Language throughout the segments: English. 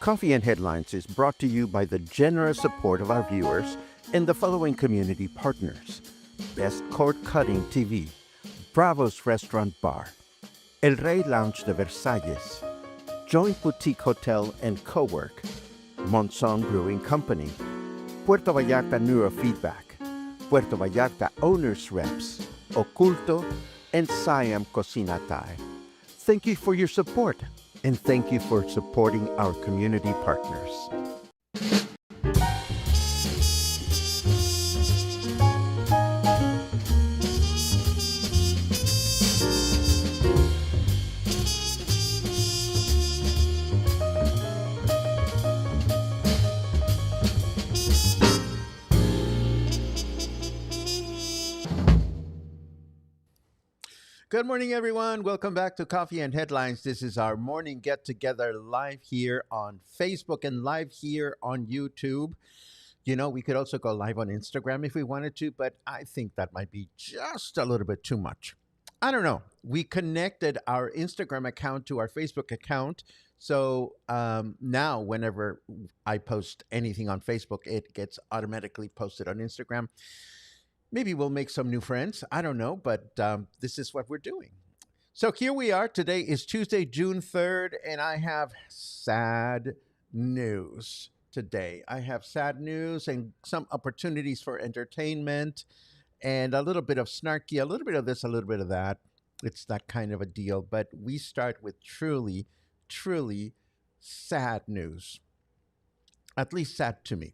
Coffee and Headlines is brought to you by the generous support of our viewers and the following community partners: Best Cord Cutting TV, Bravo's Restaurant Bar, El Rey Lounge de Versalles, Joint Boutique Hotel and Cowork, Monson Brewing Company, Puerto Vallarta Neurofeedback, Puerto Vallarta Owners Reps, Oculto, and Siam Cocina Thai. Thank you for your support, and thank you for supporting our community partners. Good morning, everyone. Welcome back to Coffee and Headlines. This is our morning get together live here on Facebook and live here on YouTube. You know, we could also go live on Instagram if we wanted to, but I think that might be just a little bit too much. I don't know. We connected our Instagram account to our Facebook account. So now whenever I post anything on Facebook, it gets automatically posted on Instagram. Maybe we'll make some new friends. I don't know, but this is what we're doing. So here we are. Today is Tuesday, June 3rd, and I have sad news today. I have sad news and some opportunities for entertainment and a little bit of snarky, a little bit of this, a little bit of that. It's that kind of a deal. But we start with truly, truly sad news. At least sad to me.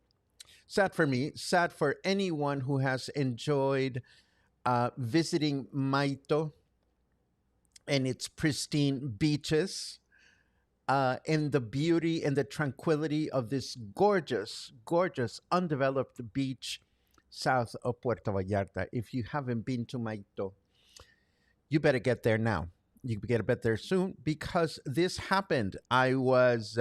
Sad for me, sad for anyone who has enjoyed visiting Mayto and its pristine beaches and the beauty and the tranquility of this gorgeous, gorgeous, undeveloped beach south of Puerto Vallarta. If you haven't been to Mayto, you better get there now. You better get there soon because this happened. I was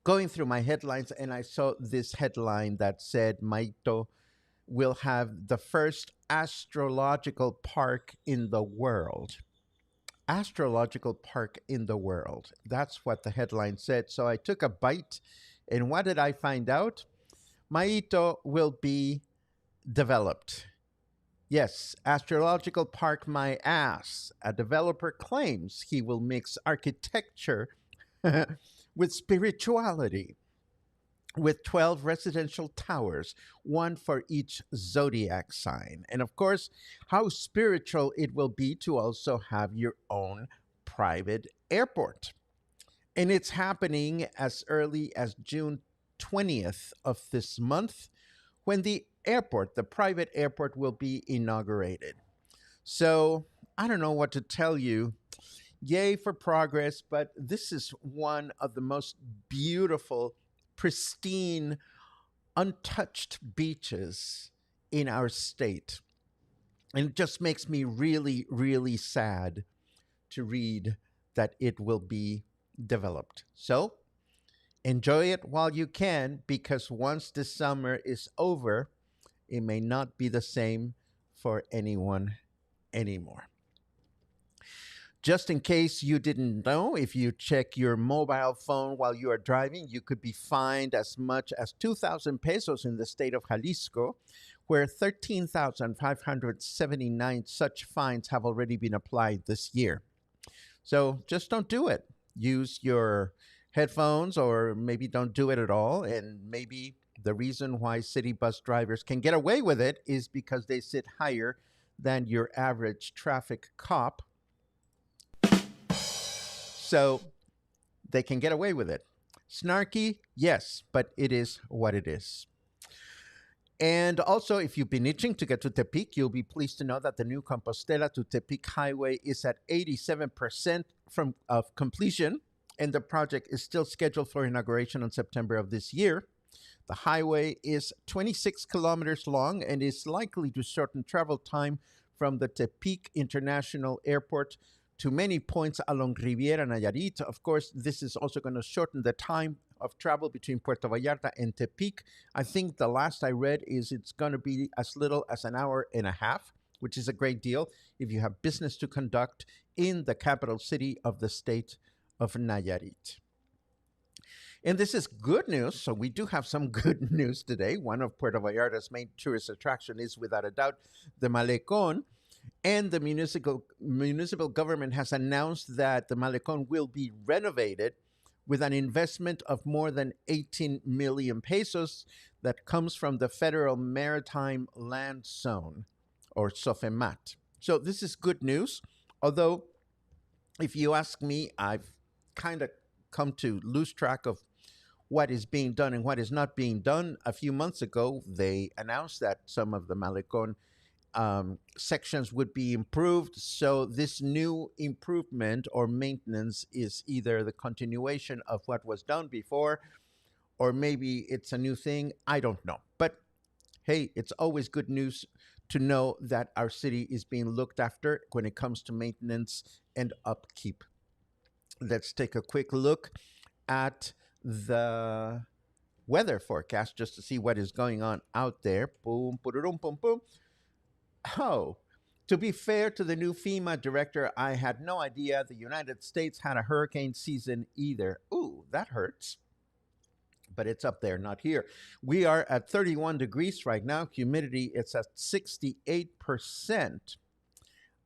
going through my headlines and I saw this headline that said Mayto will have the first astrological park in the world. Astrological park in the world. That's what the headline said. So I took a bite, and what did I find out? Mayto will be developed. Yes, astrological park my ass. A developer claims he will mix architecture with spirituality, with 12 residential towers, one for each zodiac sign. And of course, how spiritual it will be to also have your own private airport. And it's happening as early as June 20th of this month when the airport, the private airport, will be inaugurated. So I don't know what to tell you. Yay for progress, but this is one of the most beautiful, pristine, untouched beaches in our state. And it just makes me really, really sad to read that it will be developed. So enjoy it while you can, because once the summer is over, it may not be the same for anyone anymore. Just in case you didn't know, if you check your mobile phone while you are driving, you could be fined as much as 2,000 pesos in the state of Jalisco, where 13,579 such fines have already been applied this year. So just don't do it. Use your headphones, or maybe don't do it at all. And maybe the reason why city bus drivers can get away with it is because they sit higher than your average traffic cop. So they can get away with it. Snarky, yes, but it is what it is. And also, if you've been itching to get to Tepic, you'll be pleased to know that the new Compostela to Tepic highway is at 87% of completion, and the project is still scheduled for inauguration on September of this year. The highway is 26 kilometers long and is likely to shorten travel time from the Tepic International Airport to many points along Riviera Nayarit. Of course, this is also going to shorten the time of travel between Puerto Vallarta and Tepic. I think the last I read is it's going to be as little as an hour and a half, which is a great deal if you have business to conduct in the capital city of the state of Nayarit. And this is good news. So we do have some good news today. One of Puerto Vallarta's main tourist attraction is without a doubt the Malecón. And the municipal government has announced that the Malecón will be renovated with an investment of more than 18 million pesos that comes from the Federal Maritime Land Zone, or SOFEMAT. So this is good news. Although, if you ask me, I've kind of come to lose track of what is being done and what is not being done. A few months ago, they announced that some of the Malecón sections would be improved. So this new improvement or maintenance is either the continuation of what was done before, or maybe it's a new thing. I don't know. But hey, it's always good news to know that our city is being looked after when it comes to maintenance and upkeep. Let's take a quick look at the weather forecast just to see what is going on out there. Boom, boom, boom, boom. Oh, to be fair to the new FEMA director, I had no idea the United States had a hurricane season either. Ooh, that hurts. But it's up there, not here. We are at 31 degrees right now. Humidity, it's at 68%.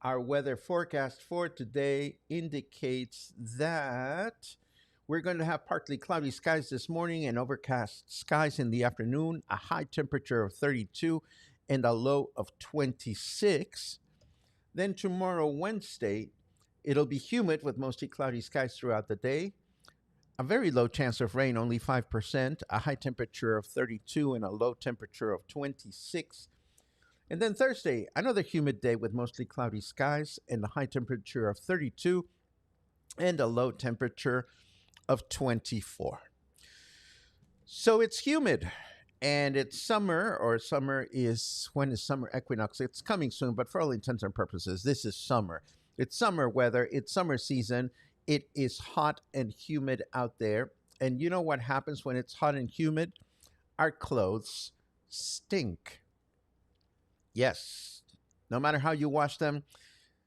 Our weather forecast for today indicates that we're going to have partly cloudy skies this morning and overcast skies in the afternoon, a high temperature of 32 and a low of 26. Then tomorrow, Wednesday, it'll be humid with mostly cloudy skies throughout the day. A very low chance of rain, only 5%, a high temperature of 32 and a low temperature of 26. And then Thursday, another humid day with mostly cloudy skies and a high temperature of 32 and a low temperature of 24. So it's humid and it's summer, or summer is, when is summer equinox? It's coming soon, but for all intents and purposes, this is summer. It's summer weather, it's summer season. It is hot and humid out there. And you know what happens when it's hot and humid? Our clothes stink. Yes, no matter how you wash them,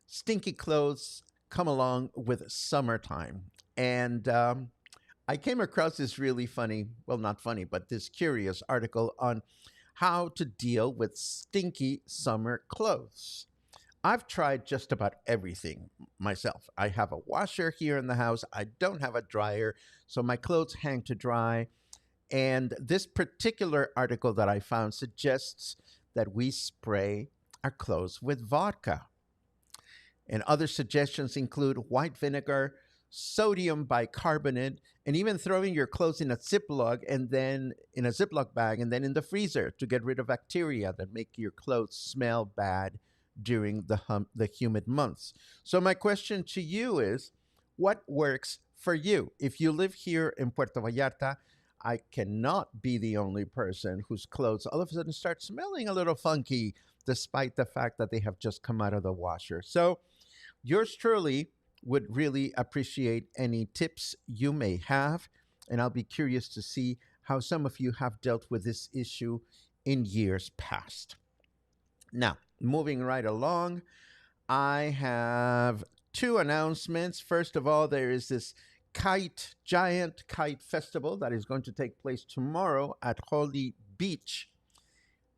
stinky clothes come along with summertime. And I came across this really funny, well, not funny, but this curious article on how to deal with stinky summer clothes. I've tried just about everything myself. I have a washer here in the house. I don't have a dryer, so my clothes hang to dry. And this particular article that I found suggests that we spray our clothes with vodka. And other suggestions include white vinegar, sodium bicarbonate, and even throwing your clothes in a Ziploc and then in a Ziploc bag and then in the freezer to get rid of bacteria that make your clothes smell bad during the humid months. So my question to you is, what works for you? If you live here in Puerto Vallarta, I cannot be the only person whose clothes all of a sudden start smelling a little funky, despite the fact that they have just come out of the washer. So yours truly would really appreciate any tips you may have, and I'll be curious to see how some of you have dealt with this issue in years past. Now, moving right along, I have two announcements. First of all, there is this giant kite festival that is going to take place tomorrow at Holi Beach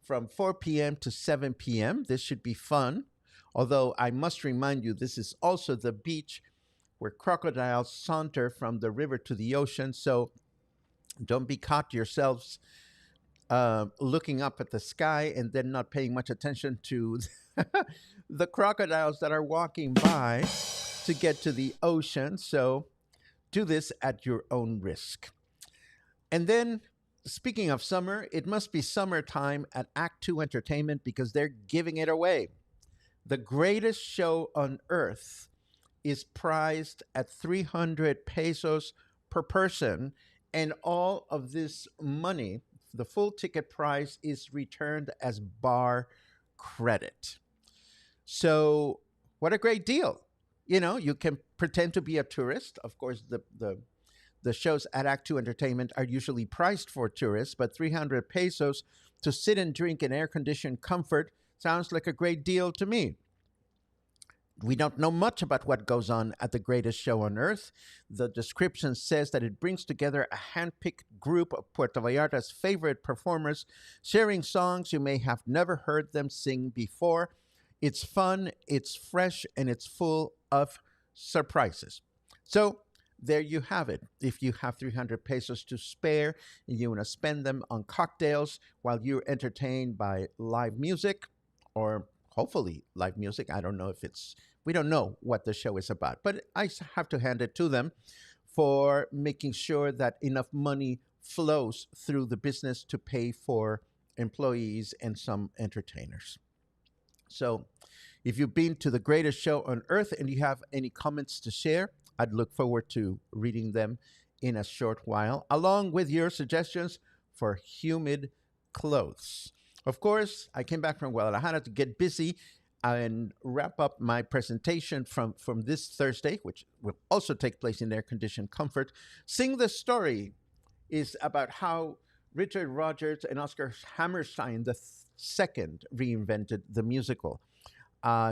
from 4 p.m. to 7 p.m. This should be fun. Although I must remind you, this is also the beach where crocodiles saunter from the river to the ocean. So don't be caught yourselves looking up at the sky and then not paying much attention to the crocodiles that are walking by to get to the ocean. So do this at your own risk. And then, speaking of summer, it must be summertime at Act 2 Entertainment because they're giving it away. The greatest show on earth is priced at 300 pesos per person, and all of this money, the full ticket price, is returned as bar credit. So, what a great deal. You know, you can pretend to be a tourist. Of course, the shows at Act 2 Entertainment are usually priced for tourists, but 300 pesos to sit and drink in air-conditioned comfort sounds like a great deal to me. We don't know much about what goes on at the greatest show on earth. The description says that it brings together a handpicked group of Puerto Vallarta's favorite performers, sharing songs you may have never heard them sing before. It's fun, it's fresh, and it's full of surprises. So, there you have it. If you have 300 pesos to spare and you want to spend them on cocktails while you're entertained by live music, or hopefully live music, I don't know if it's, we don't know what the show is about, but I have to hand it to them for making sure that enough money flows through the business to pay for employees and some entertainers. So, if you've been to the greatest show on earth and you have any comments to share, I'd look forward to reading them in a short while, along with your suggestions for humid clothes. Of course, I came back from Guadalajara to get busy and wrap up my presentation from this Thursday, which will also take place in air conditioned comfort. Sing the Story is about how Richard Rodgers and Oscar Hammerstein the second reinvented the musical.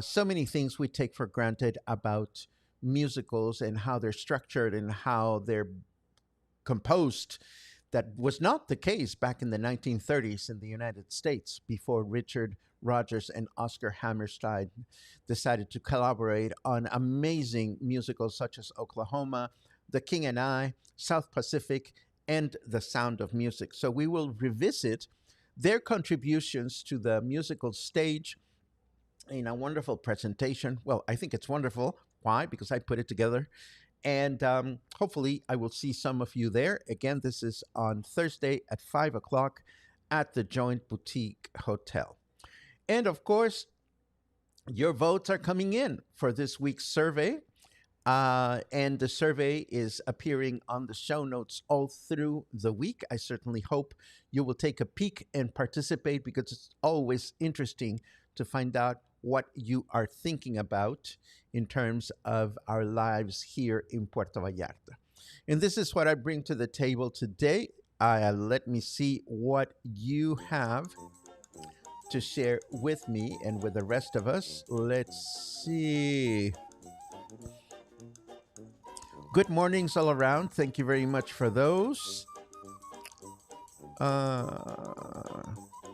So many things we take for granted about musicals and how they're structured and how they're composed. That was not the case back in the 1930s in the United States before Richard Rodgers and Oscar Hammerstein decided to collaborate on amazing musicals such as Oklahoma, The King and I, South Pacific, and The Sound of Music. So we will revisit their contributions to the musical stage in a wonderful presentation. Well, I think it's wonderful. Why? Because I put it together. And hopefully, I will see some of you there. Again, this is on Thursday at 5 o'clock at the Joint Boutique Hotel. And of course, your votes are coming in for this week's survey. And the survey is appearing on the show notes all through the week. I certainly hope you will take a peek and participate because it's always interesting to find out what you are thinking about in terms of our lives here in Puerto Vallarta. And this is what I bring to the table today. Let me see what you have to share with me and with the rest of us. Let's see. Good mornings all around. Thank you very much for those.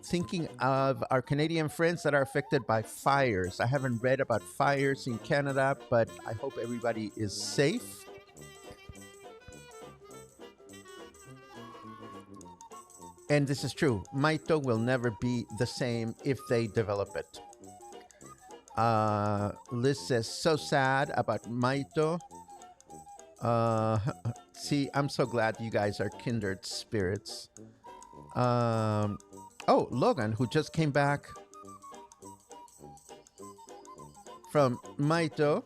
Thinking of our Canadian friends that are affected by fires. I haven't read about fires in Canada, but I hope everybody is safe. And this is true. Mayto will never be the same if they develop it. Liz says, so sad about Mayto. See, I'm so glad you guys are kindred spirits. Oh, Logan, who just came back from Mayto.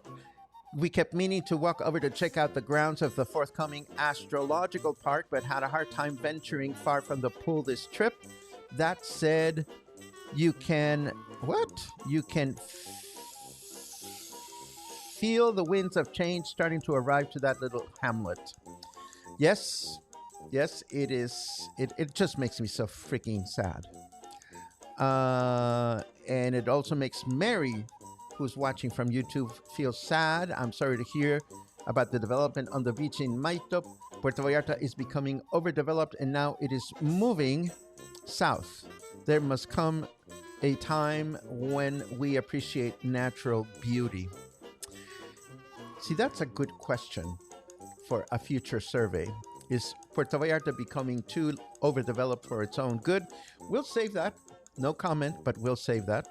We kept meaning to walk over to check out the grounds of the forthcoming astrological park, but had a hard time venturing far from the pool this trip. That said, you can, what? You can feel the winds of change starting to arrive to that little hamlet. Yes, yes, it is. It just makes me so freaking sad. And it also makes Mary, who's watching from YouTube, feel sad. I'm sorry to hear about the development on the beach in Mayto. Puerto Vallarta is becoming overdeveloped and now it is moving south. There must come a time when we appreciate natural beauty. See, that's a good question for a future survey. Is Puerto Vallarta becoming too overdeveloped for its own good? We'll save that. No comment, but we'll save that.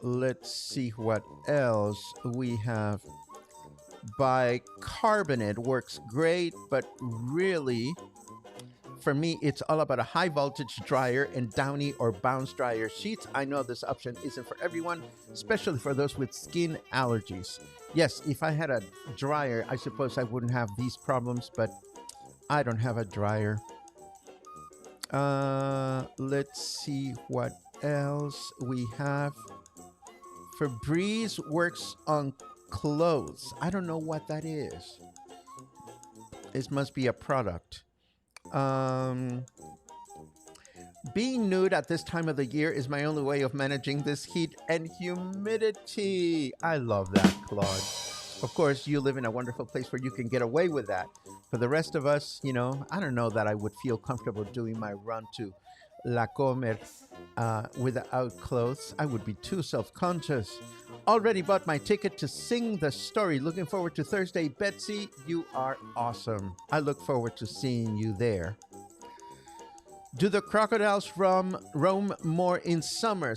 Let's see what else we have. Bicarbonate works great, but really, for me, it's all about a high voltage dryer and downy or bounce dryer sheets. I know this option isn't for everyone, especially for those with skin allergies. Yes, if I had a dryer, I suppose I wouldn't have these problems, but I don't have a dryer. Let's see what else we have. Febreze works on clothes. I don't know what that is. This must be a product. Being nude at this time of the year is my only way of managing this heat and humidity. I love that, Claude. Of course, you live in a wonderful place where you can get away with that. For the rest of us, I don't know that I would feel comfortable doing my run to La Comer without clothes. I would be too self conscious. Already bought my ticket to sing the story. Looking forward to Thursday. Betsy, you are awesome. I look forward to seeing you there. Do the crocodiles roam more in summer?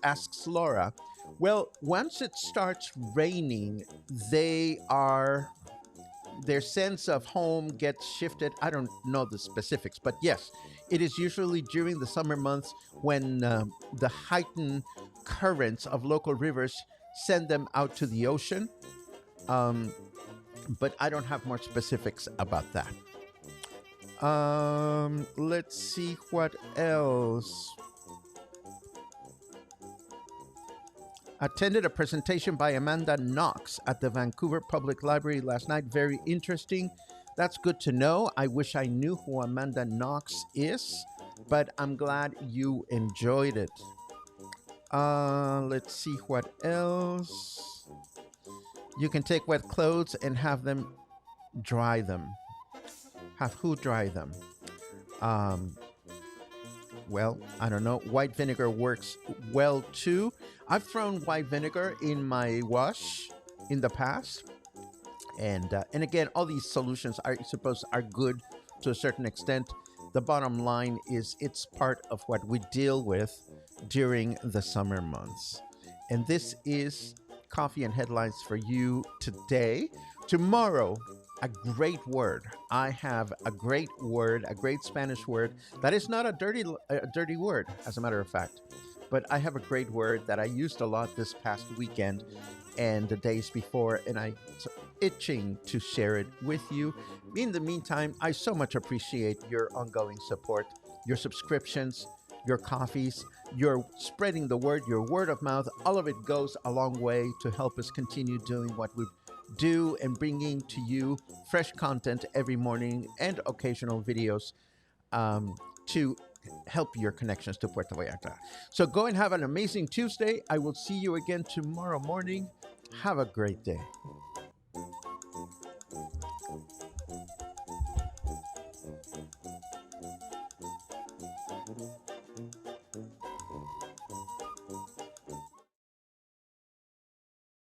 Asks Laura. Well, once it starts raining, they are their sense of home gets shifted. I don't know the specifics, but yes, it is usually during the summer months when the heightened currents of local rivers send them out to the ocean. Um, but I don't have more specifics about that. Let's see what else. Attended a presentation by Amanda Knox at the Vancouver Public Library last night. Very interesting. That's good to know. I wish I knew who Amanda Knox is, but I'm glad you enjoyed it. Let's see what else. You can take wet clothes and have them dry them. Have who dry them? Well, I don't know. White vinegar works well too. I've thrown white vinegar in my wash in the past, and again, all these solutions I suppose are good to a certain extent. The bottom line is it's part of what we deal with during the summer months. And this is Coffee and Headlines for you today. Tomorrow, a great word. I have a great word, a great Spanish word that is not a dirty word, as a matter of fact. But I have a great word that I used a lot this past weekend and the days before, and I'm itching to share it with you. In the meantime, I so much appreciate your ongoing support, your subscriptions, your coffees, your spreading the word, your word of mouth. All of it goes a long way to help us continue doing what we do and bringing to you fresh content every morning and occasional videos to help your connections to Puerto Vallarta. So go and have an amazing Tuesday. I will see you again tomorrow morning. Have a great day.